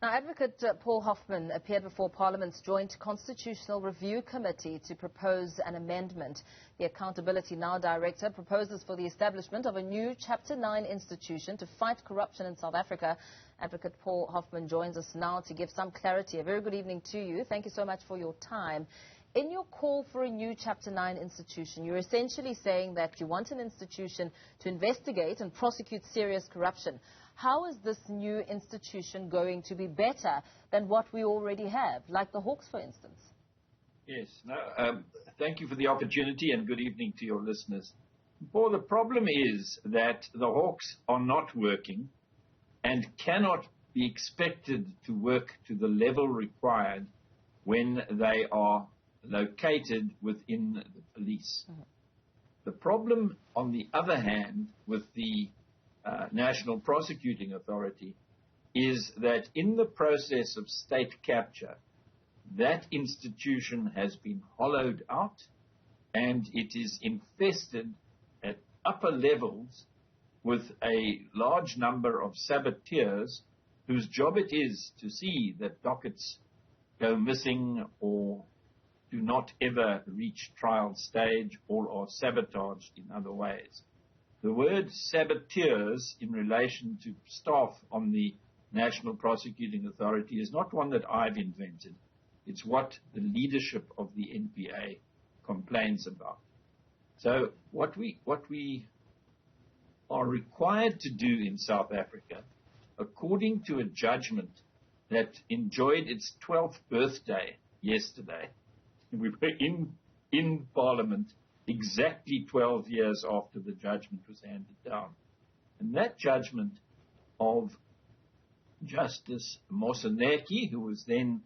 Now, Advocate Paul Hoffman appeared before Parliament's Joint Constitutional Review Committee to propose an amendment. The Accountability Now Director proposes for the establishment of a new Chapter 9 institution to fight corruption in South Africa. Advocate Paul Hoffman joins us now to give some clarity. A very good evening to you. Thank you so much for your time. In your call for a new Chapter 9 institution, you're essentially saying that you want an institution to investigate and prosecute serious corruption. How is this new institution going to be better than what we already have, like the Hawks, for instance? Yes. Thank you for the opportunity and good evening to your listeners. Well, the problem is that the Hawks are not working and cannot be expected to work to the level required when they are located within the police. The problem, on the other hand, with the National Prosecuting Authority is that in the process of state capture, that institution has been hollowed out and it is infested at upper levels with a large number of saboteurs whose job it is to see that dockets go missing or do not ever reach trial stage or are sabotaged in other ways. The word saboteurs in relation to staff on the National Prosecuting Authority is not one that I've invented. It's what the leadership of the NPA complains about. So what we are required to do in South Africa, according to a judgment that enjoyed its 12th birthday yesterday, we were in Parliament exactly 12 years after the judgment was handed down. And that judgment of Justice Moseneke, who was then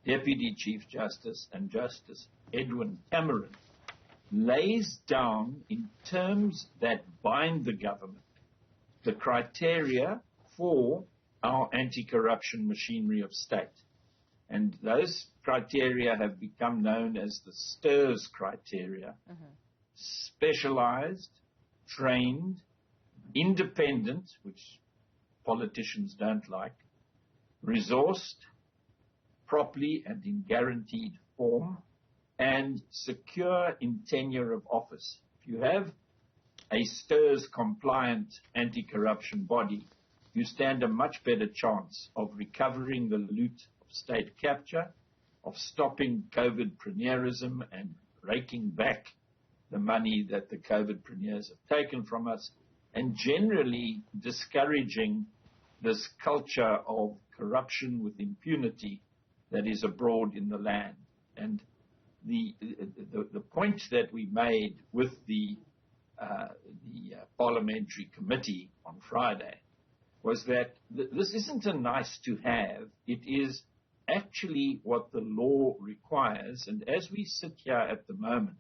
Deputy Chief Justice, and Justice Edwin Cameron, lays down in terms that bind the government the criteria for our anti-corruption machinery of state. And those criteria have become known as the STIRS criteria. Specialized, trained, independent, which politicians don't like, resourced, properly and in guaranteed form, and secure in tenure of office. If you have a STIRS-compliant anti-corruption body, you stand a much better chance of recovering the loot of state capture, of stopping COVID-premierism and raking back the money that the COVID-premiers have taken from us, and generally discouraging this culture of corruption with impunity that is abroad in the land. And the point that we made with the parliamentary committee on Friday was that this isn't a nice to have, it is actually what the law requires. And as we sit here at the moment,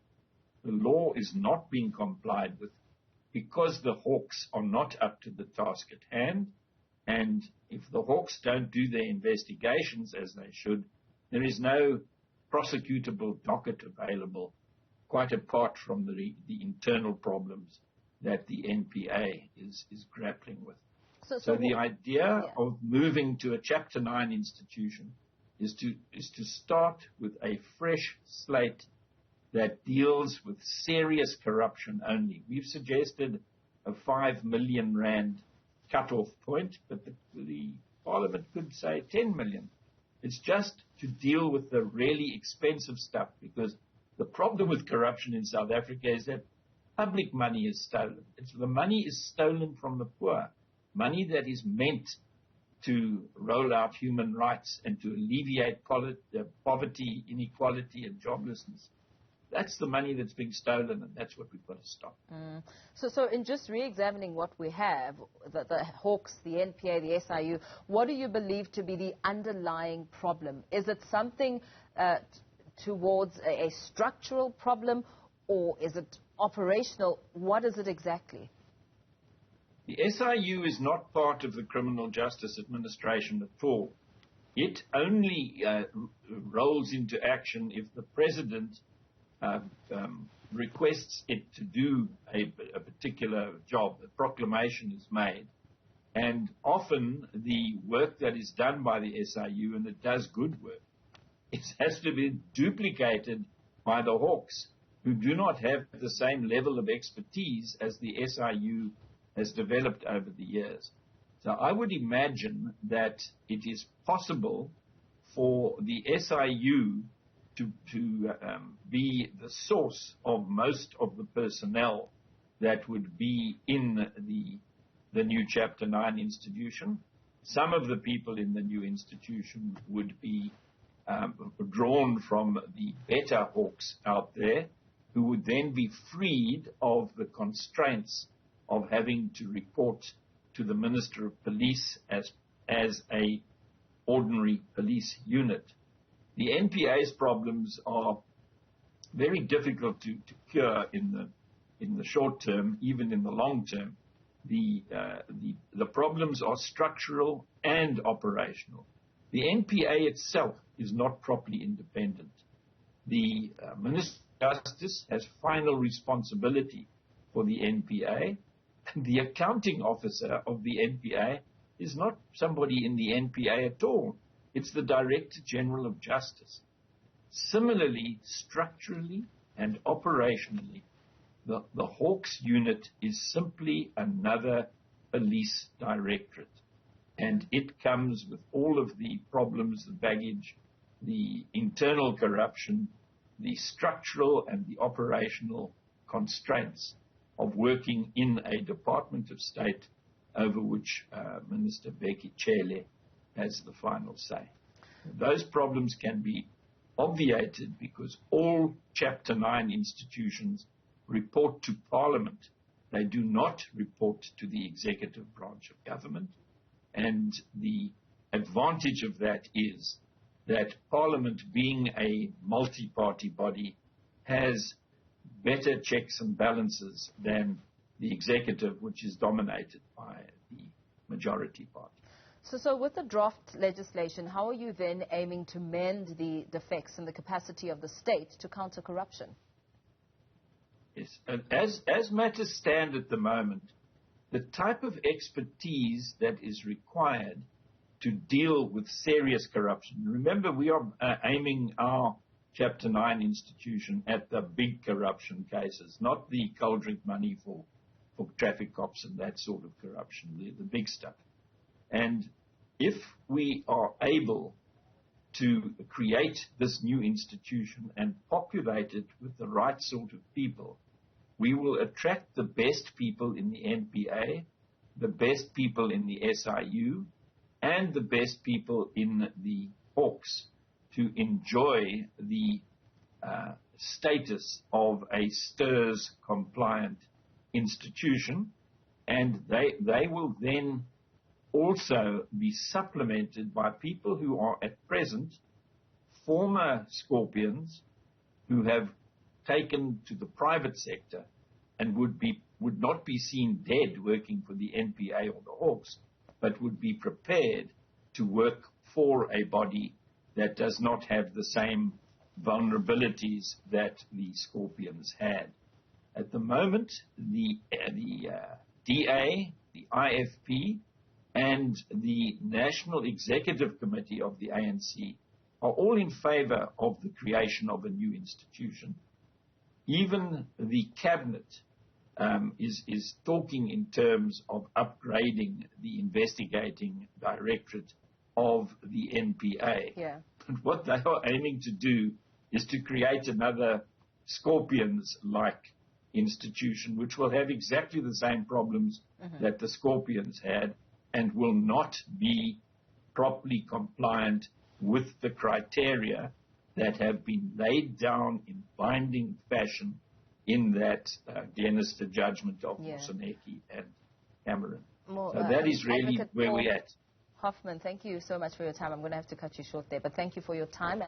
the law is not being complied with because the Hawks are not up to the task at hand. And if the Hawks don't do their investigations as they should, there is no prosecutable docket available, quite apart from the internal problems that the NPA is grappling with. So the idea of moving to a Chapter 9 institution is to start with a fresh slate that deals with serious corruption only. We've suggested a 5 million rand cut-off point, but the Parliament could say 10 million. It's just to deal with the really expensive stuff, because the problem with corruption in South Africa is that public money is stolen. The money is stolen from the poor, money that is meant to roll out human rights and to alleviate poverty, inequality, and joblessness. That's the money that's being stolen, and that's what we've got to stop. So in just re-examining what we have, the Hawks, the NPA, the SIU, what do you believe to be the underlying problem? Is it something towards a structural problem, or is it operational? What is it exactly? The SIU is not part of the Criminal Justice Administration at all. It only rolls into action if the President requests it to do a particular job. A proclamation is made. And often the work that is done by the SIU, and it does good work, it has to be duplicated by the Hawks, who do not have the same level of expertise as the SIU has developed over the years. So I would imagine that it is possible for the SIU to be the source of most of the personnel that would be in the new Chapter 9 institution. Some of the people in the new institution would be drawn from the better Hawks out there, who would then be freed of the constraints of having to report to the Minister of Police as a ordinary police unit. The NPA's problems are very difficult to cure in the short term, even in the long term. The problems are structural and operational. The NPA itself is not properly independent. The Minister of Justice has final responsibility for the NPA. The accounting officer of the NPA is not somebody in the NPA at all. It's the Director General of Justice. Similarly, structurally and operationally, the Hawks unit is simply another police directorate. And it comes with all of the problems, the baggage, the internal corruption, the structural and the operational constraints of working in a Department of State over which Minister Bheki Cele has the final say. Those problems can be obviated because all Chapter 9 institutions report to Parliament. They do not report to the executive branch of government. And the advantage of that is that Parliament, being a multi-party body, has better checks and balances than the executive, which is dominated by the majority party. So with the draft legislation, how are you then aiming to mend the defects in the capacity of the state to counter corruption? Yes. As matters stand at the moment, the type of expertise that is required to deal with serious corruption. Remember, we are aiming our Chapter 9 institution at the big corruption cases, not the cold drink money for traffic cops and that sort of corruption, the big stuff. And if we are able to create this new institution and populate it with the right sort of people, we will attract the best people in the NPA, the best people in the SIU, and the best people in the Hawks to enjoy the status of a STIRS-compliant institution, and they will then also be supplemented by people who are at present former Scorpions who have taken to the private sector and would not be seen dead working for the NPA or the Hawks, but would be prepared to work for a body that does not have the same vulnerabilities that the Scorpions had. At the moment, the DA, the IFP, and the National Executive Committee of the ANC are all in favor of the creation of a new institution. Even the Cabinet is talking in terms of upgrading the investigating directorate of the NPA. Yeah. But what they are aiming to do is to create another Scorpions-like institution, which will have exactly the same problems that the Scorpions had and will not be properly compliant with the criteria that have been laid down in binding fashion in that Glenister judgment of Moseneke and Cameron. So that is really where we're at. Hoffman, thank you so much for your time. I'm going to have to cut you short there, but thank you for your time.